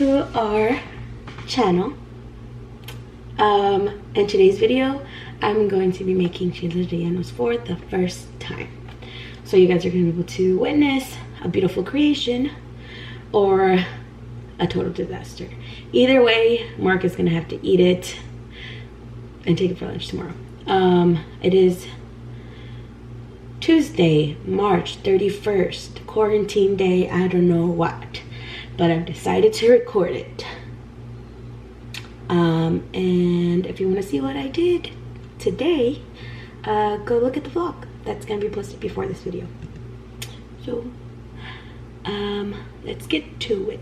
to our channel. In today's video, I'm going to be making chiles rellenos for the first time. So you guys are going to be able to witness a beautiful creation or a total disaster. Either way, Mark is going to have to eat it and take it for lunch tomorrow. It is Tuesday, March 31st, quarantine day, I don't know what, but I've decided to record it. And if you want to see what I did today, go look at the vlog. That's going to be posted before this video. So, let's get to it.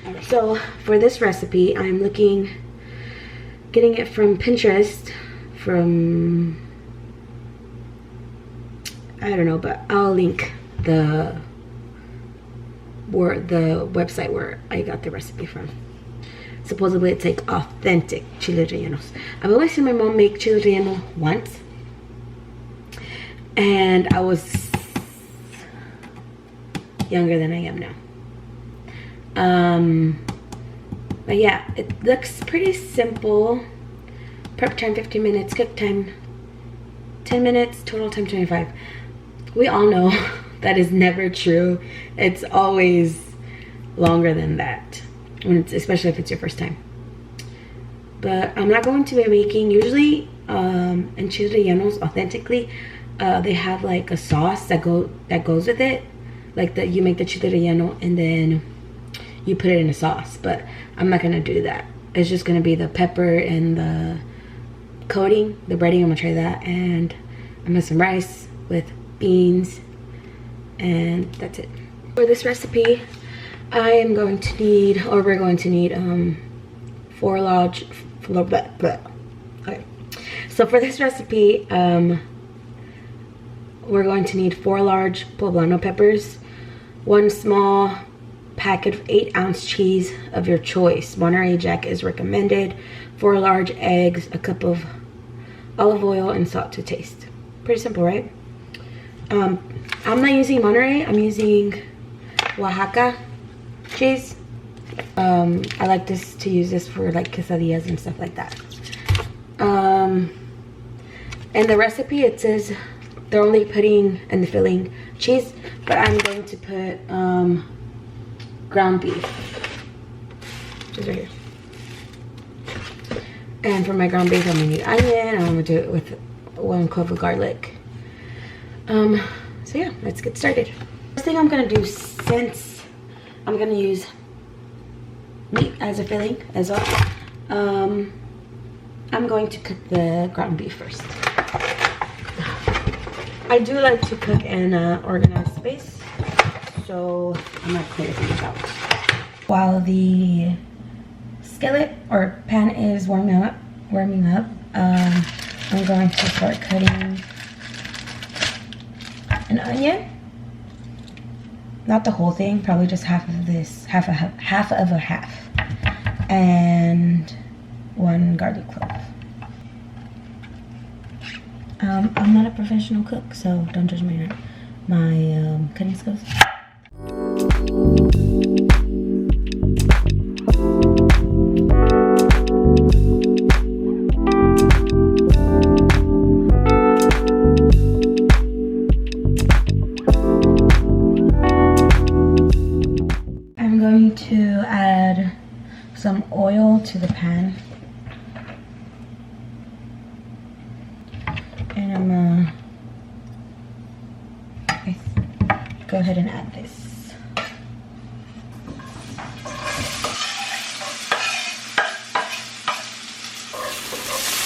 All right. So, for this recipe, I'm getting it from Pinterest, I don't know, but I'll link the website where I got the recipe from. Supposedly it's like authentic chiles rellenos. I've only seen my mom make chiles relleno once, and I was younger than I am now. But yeah, it looks pretty simple. Prep time 15 minutes, cook time 10 minutes, total time 25. We all know that is never true. It's always longer than that, especially if it's your first time. But I'm not going to be making, usually in chiles rellenos authentically, they have like a sauce that goes with it. Like you make the chile relleno and then you put it in a sauce, but I'm not gonna do that. It's just gonna be the pepper and the coating, the breading. I'm gonna try that, and I'm gonna have some rice with beans, and that's it. For this recipe, we're going to need 4 large. Okay. So for this recipe, we're going to need 4 large Poblano peppers, 1 small packet of 8-ounce cheese of your choice. Monterey Jack is recommended. 4 large eggs, a cup of olive oil, and salt to taste. Pretty simple, right? I'm not using Monterey. I'm using Oaxaca cheese. I like to use this for like quesadillas and stuff like that. In the recipe it says they're only putting in the filling cheese, but I'm going to put ground beef, which is right here. And for my ground beef, I'm gonna need onion. I'm gonna do it with 1 clove of garlic. So yeah, let's get started. First thing I'm gonna do, since I'm gonna use meat as a filling as well, I'm going to cook the ground beef first. I do like to cook in an organized space, so I'm gonna clear things out. While the skillet or pan is warming up, I'm going to start cutting an onion. Not the whole thing, probably just half of this, half of a half, and 1 garlic clove. I'm not a professional cook, so don't judge my cutting skills. I'm going to add some oil to the pan. And I'm gonna go ahead and add this.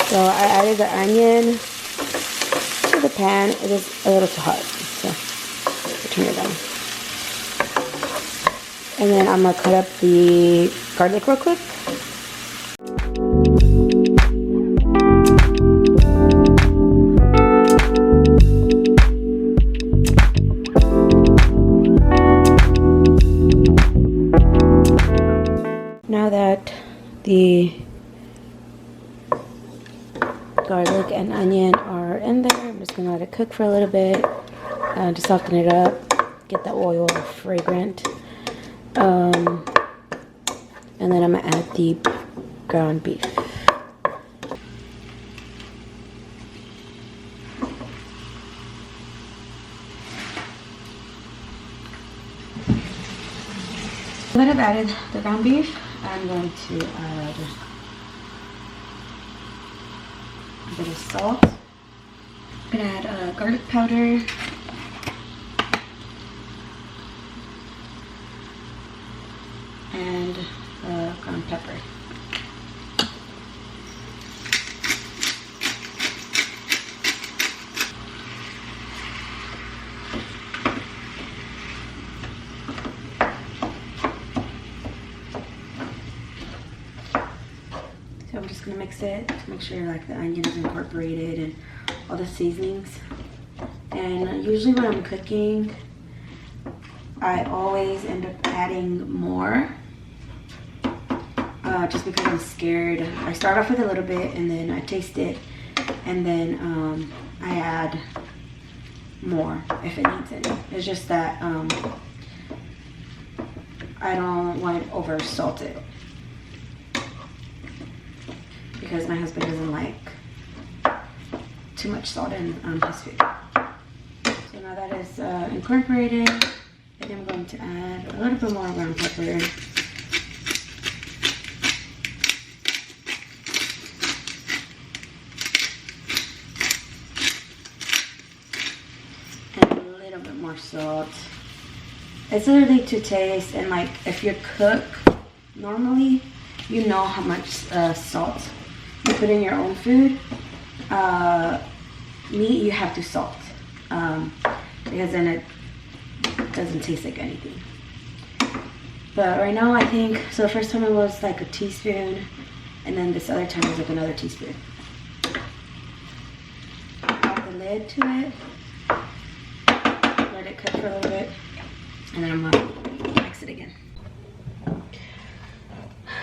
So I added the onion to the pan. It is a little too hot, so I'll turn it down. And then I'm gonna cut up the garlic real quick. Now that the garlic and onion are in there, I'm just gonna let it cook for a little bit to soften it up, get the oil fragrant. And And then I'm gonna add the ground beef. Now that I've added the ground beef, I'm going to add a bit of salt. I'm gonna add garlic powder. And ground pepper. So I'm just gonna mix it to make sure like the onion is incorporated and all the seasonings. And usually when I'm cooking, I always end up adding more. Just because I'm scared. I start off with a little bit and then I taste it, and then I add more if it needs any. It's just that I don't want to over salt it because my husband doesn't like too much salt in his food. So now that is incorporated, and I'm going to add a little bit more ground pepper. Salt. It's literally to taste, and like if you cook normally, you know how much salt you put in your own food. Meat you have to salt because then it doesn't taste like anything. But right now I think so. The first time it was like a teaspoon, and then this other time it was like another teaspoon. Add the lid to it. Let it cook for a little bit, and then I'm gonna mix it again.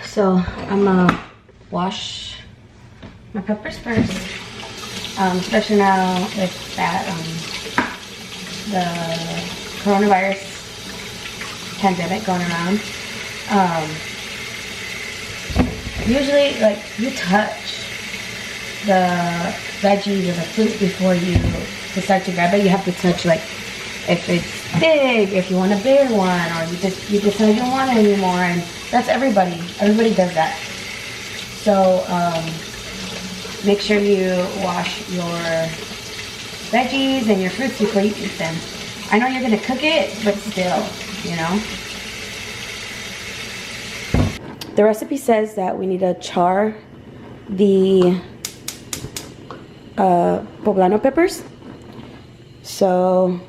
So I'm gonna wash my peppers first, especially now with that the coronavirus pandemic going around. Usually, like, you touch the veggies or the fruit before you decide to grab it. You have to touch, like, if it's big, if you want a bigger one, or you decide you don't want it anymore. And that's everybody. Everybody does that. So make sure you wash your veggies and your fruits before you eat them. I know you're gonna cook it, but still, you know. The recipe says that we need to char the Poblano peppers. So,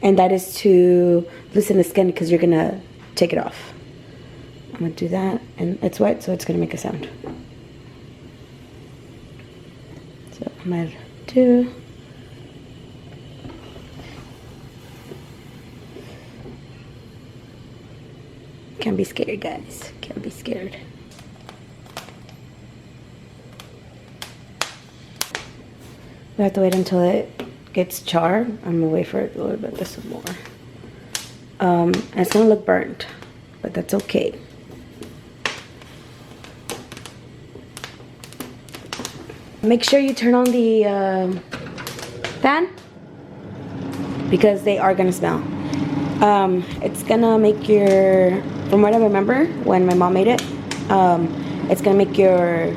and that is to loosen the skin because you're gonna take it off. I'm gonna do that, and it's wet, so it's gonna make a sound. So I'm gonna do. Can't be scared, guys. Can't be scared. We have to wait until it gets charred. I'm gonna wait for it a little bit, just some more. And it's gonna look burnt, but that's okay. Make sure you turn on the fan because they are gonna smell. It's gonna make your, from what I remember when my mom made it, it's gonna make your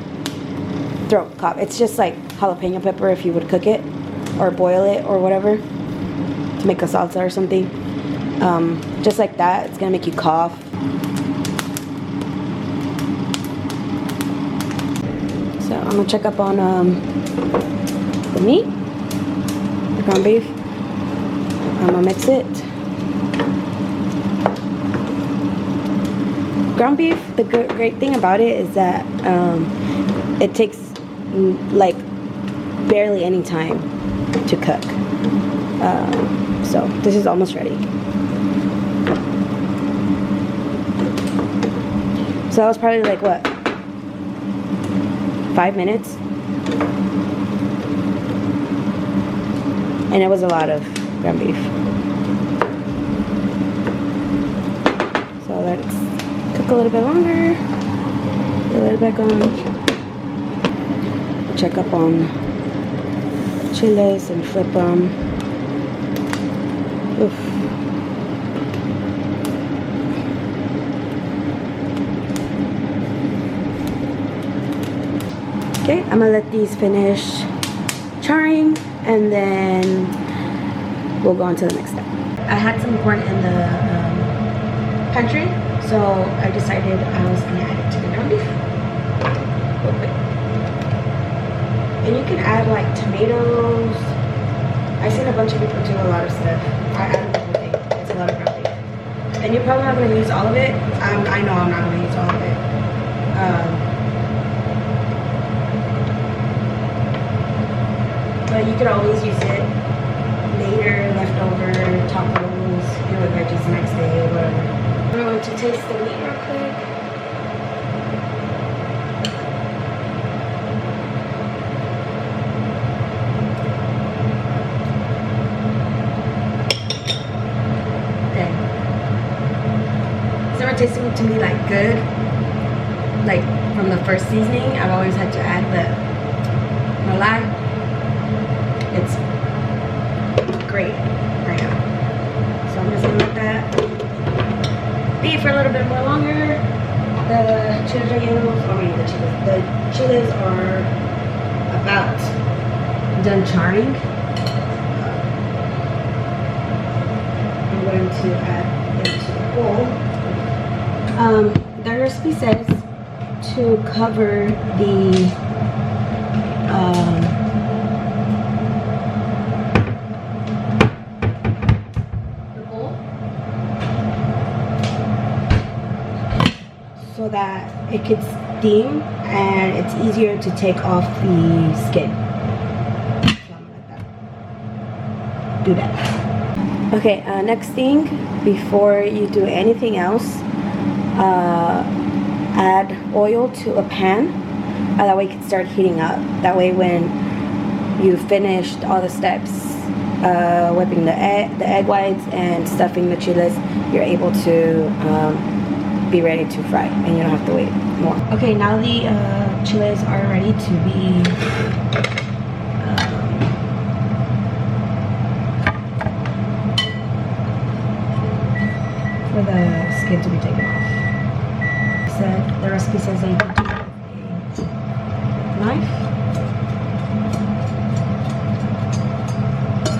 throat cough. It's just like jalapeno pepper if you would cook it or boil it or whatever to make a salsa or something. Just like that, it's gonna make you cough. So I'm gonna check up on the meat, the ground beef. I'm gonna mix it. Ground beef, the great thing about it is that it takes like barely any time to cook. So this is almost ready. So that was probably like what, 5 minutes? And it was a lot of ground beef. So let's cook a a little bit longer. Let it back on. Check up on chiles and flip them. Oof. Okay, I'm gonna let these finish charring and then we'll go on to the next step. I had some corn in the pantry, so I decided I was gonna add it to the ground beef real quick. And you can add like tomatoes. I've seen a bunch of people do a lot of stuff. I added the whole thing. It's a lot of ground beef. And you're probably not gonna use all of it. I know I'm not gonna use all of it. But you could always use it later, leftover, tacos, do with veggies the next day, or whatever. I'm going to taste the meat real quick. Okay. It's never tasted to me like good. Like from the first seasoning, I've always had to add the malai. It's great right now. So I'm just gonna let that be for a little bit more longer. The chiles rellenos, the chiles are about done charring. I'm going to add into the bowl. The recipe says to cover the so that it could steam and it's easier to take off the skin. So I'm gonna let that do that. Okay, next thing, before you do anything else, add oil to a pan. That way it can start heating up. That way when you finished all the steps, whipping the egg whites and stuffing the chiles, you're able to be ready to fry and you don't have to wait more. Okay, now the chiles are ready to be for the skin to be taken off. The recipe says that you can do it with a knife.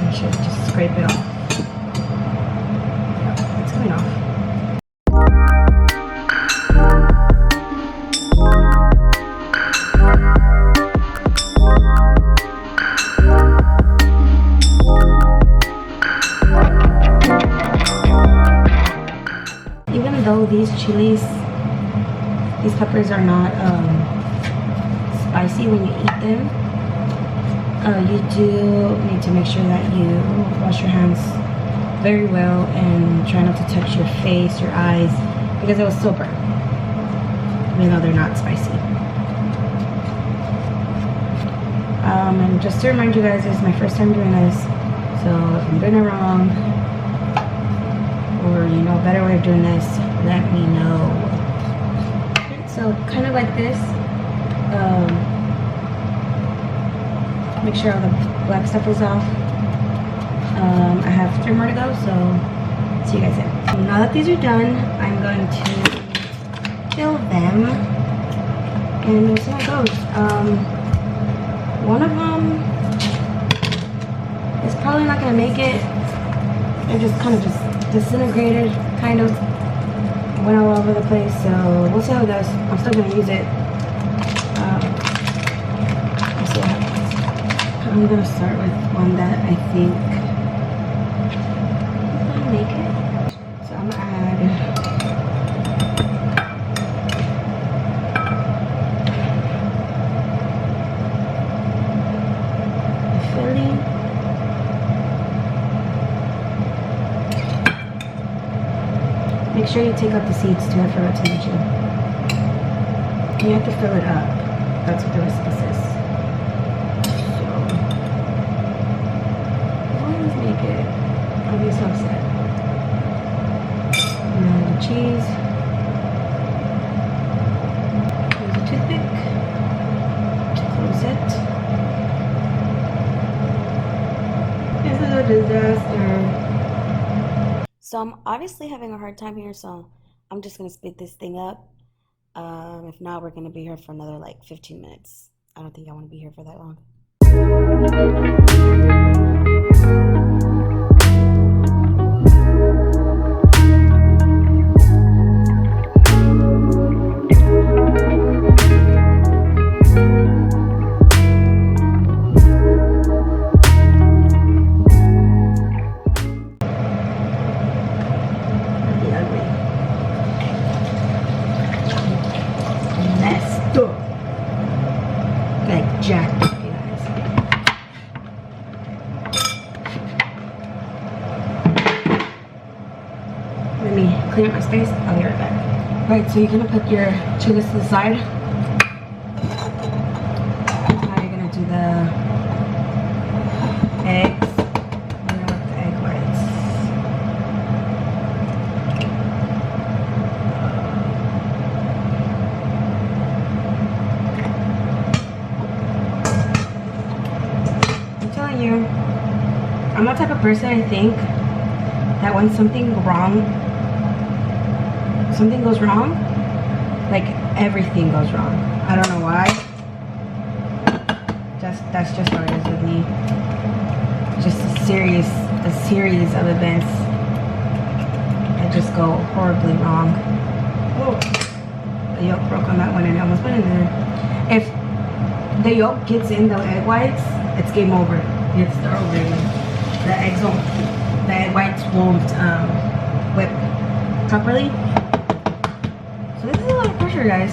You should just scrape it off. Yeah, it's coming off. Even though these peppers are not spicy when you eat them, you do need to make sure that you wash your hands very well and try not to touch your face, your eyes, because it will still burn, even though they're not spicy. And just to remind you guys, this is my first time doing this, so if I'm doing it wrong, or you know a better way of doing this, let me know. So kind of like this. Make sure all the black stuff is off. I have 3 more to go, so see you guys then. So now that these are done, I'm going to fill them and we'll see how it goes. One of them is probably not gonna make it. It just kind of disintegrated, kind of went all over the place, so we'll see how it goes. I'm still gonna use it. We'll see what happens. I'm gonna start with one that I think is gonna make it. So I'm gonna add the filling. Make sure you take out the seeds too, I forgot to mention. You have to fill it up. That's what the recipe says. So, always make it. I'll be so upset. And then the cheese. a disaster. So I'm obviously having a hard time here, so I'm just gonna speed this thing up. If not, we're gonna be here for another like 15 minutes. I don't think I want to be here for that long. Jacked up, you guys. Let me clean up my space. I'll be right back. Right, so you're gonna put your chiles to the side. Now you're gonna do the eggs. And then with the egg whites. You, I'm the type of person, I think, that when something goes wrong, like everything goes wrong. I don't know why. That's just how it is with me. Just a series of events that just go horribly wrong. Oh, the yolk broke on that one and I almost went in there. If the yolk gets in the egg whites, it's game over. It's over. The egg whites won't whip properly. So this is a lot of pressure, guys.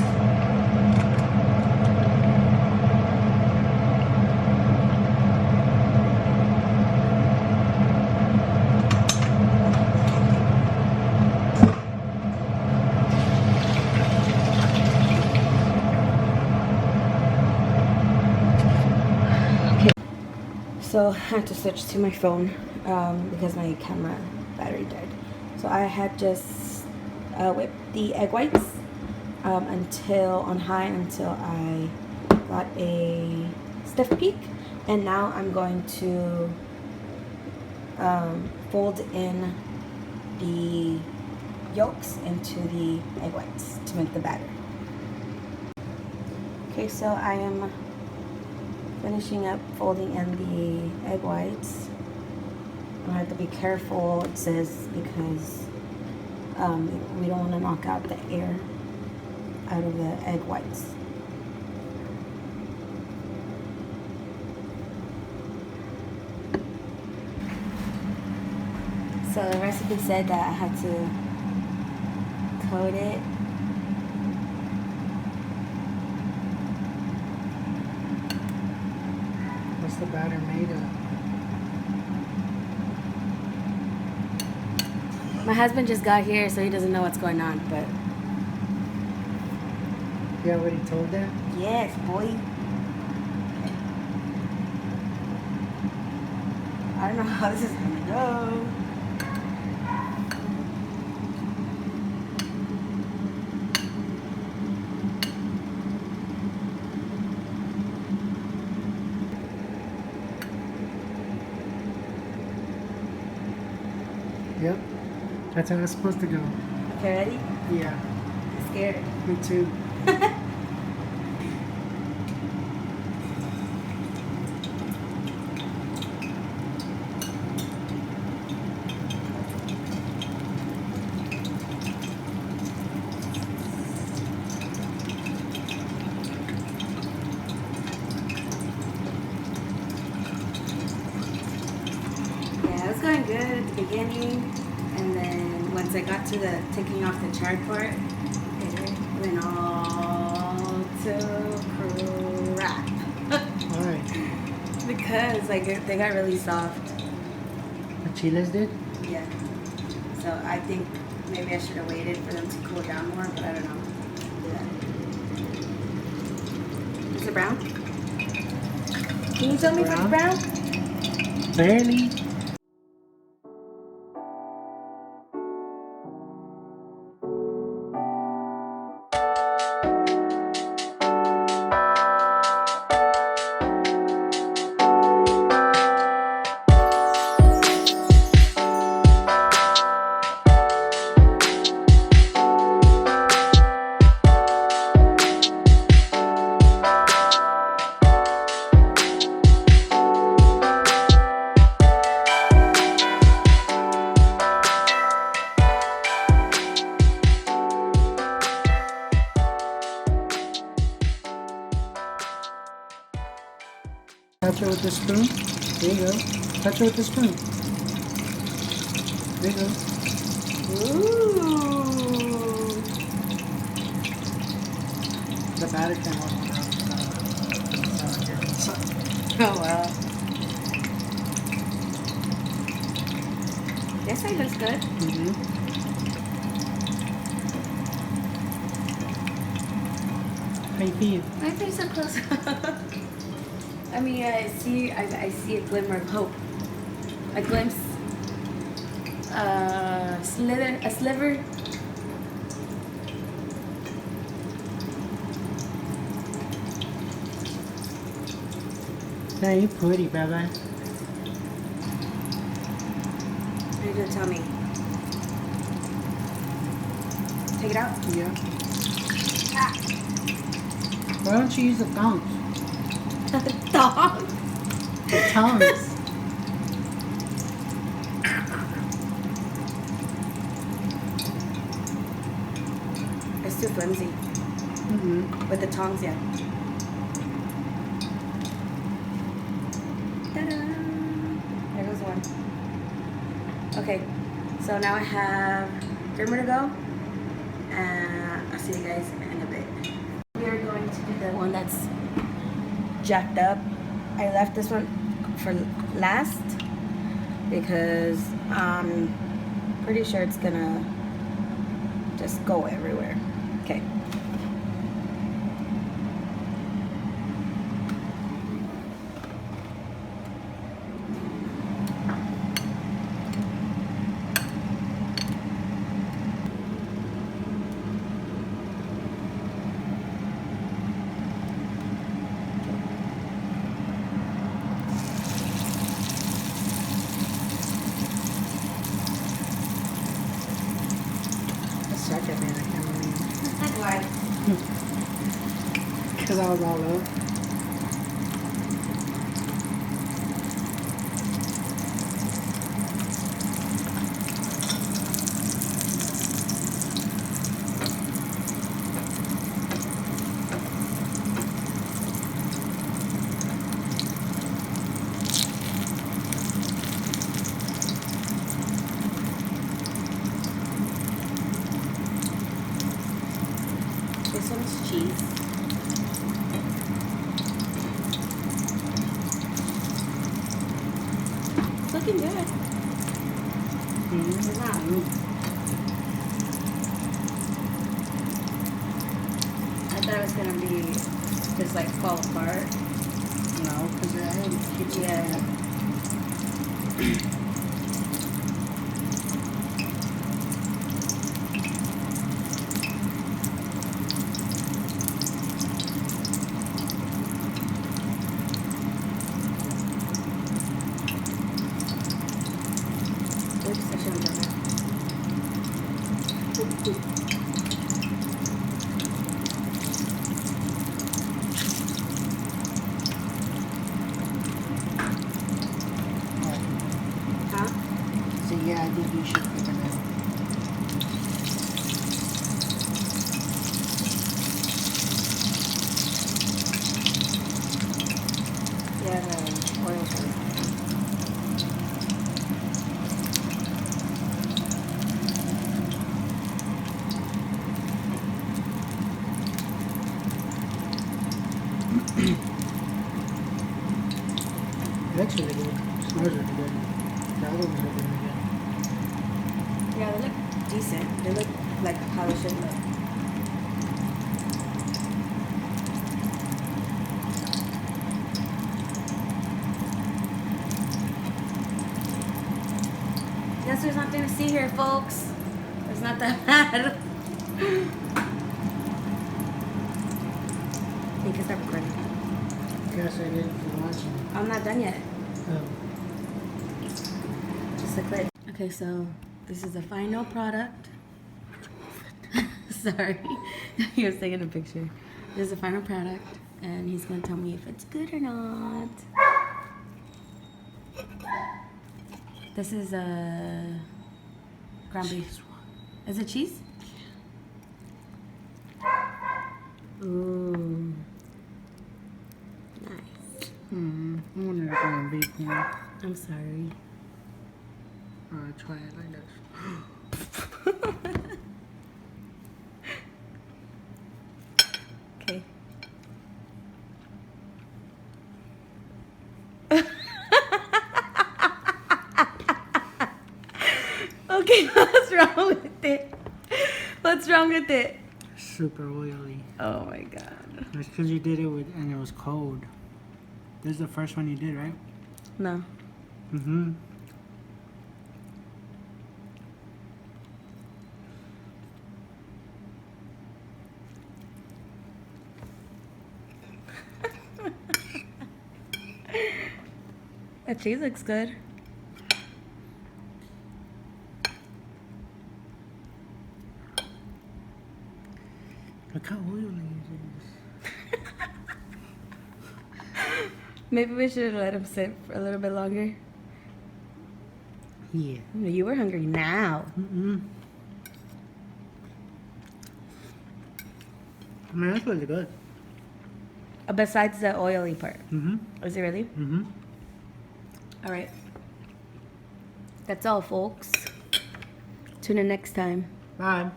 So I had to switch to my phone because my camera battery died. So I had just whipped the egg whites on high until I got a stiff peak. And now I'm going to fold in the yolks into the egg whites to make the batter. Okay, so I am finishing up folding in the egg whites. I have to be careful, it says, because we don't want to knock out the air out of the egg whites. So the recipe said that I had to coat it. What's the batter made of? My husband just got here, so he doesn't know what's going on, but... You already told them? Yes, boy. I don't know how this is gonna go. Yep. That's how it's supposed to go. Okay, ready? Yeah. I'm scared. Me too. Yeah, it was going good at the beginning, and then once I got to the taking off the char part, it went all to crap. Why? Because like they got really soft. The chiles did? Yeah. So I think maybe I should have waited for them to cool down more, but I don't know. Yeah. Is it brown? Can you tell me if it's brown? Barely. with the spoon. There you go. Touch it with the spoon. There you go. Ooh. The batter came out. Oh wow. This side looks good. Mm-hmm. How you feel? My face so close. I mean, I see a glimmer of hope. A glimpse. A sliver. Hey, you pretty, baby. You're gonna tell me. Take it out. Yeah. Ah. Why don't you use the tongs? Dog. The tongs. It's too flimsy. Mm-hmm. With the tongs, yeah. Ta-da! There goes one. Okay, so now I have 3 more to go. And I'll see you guys in a bit. We are going to do the one that's jacked up. I left this one for last because I'm pretty sure it's gonna just go everywhere. Okay. Such a man, I can't believe. Why? Because I was all up. This one's cheese. It's looking good. It's not. I thought it was gonna be just like fall apart. No, because your head keeps Yeah. Oops, I shouldn't have done that. Huh? So yeah, I think you should pick it up. Yeah, the oil thing. It looks really good. Smells really good. The other ones are really good. Yeah, they look decent. They look like how they should look. Guess there's nothing to see here, folks. It's not that bad. You can start recording. Guess I did for watching. I'm not done yet. Oh. Just a clip. Okay, so this is the final product. Sorry. He was taking a picture. This is the final product, and he's gonna tell me if it's good or not. This is a ground beef. Is it cheese? Ooh. Nice. I wanted to go on bacon. I'm sorry. Try it like this. Okay. Okay, what's wrong with it? What's wrong with it? Super oily. Oh my god. It's because you did it and it was cold. This is the first one you did, right? No. Mm-hmm. That cheese looks good. Look how oily it is. Maybe we should let him sit for a little bit longer. Yeah. You were hungry now. Mm-mm. I mean, that's really good. Besides the oily part. Mm-hmm. Is it really? Mm-hmm. All right. That's all, folks. Tune in next time. Bye.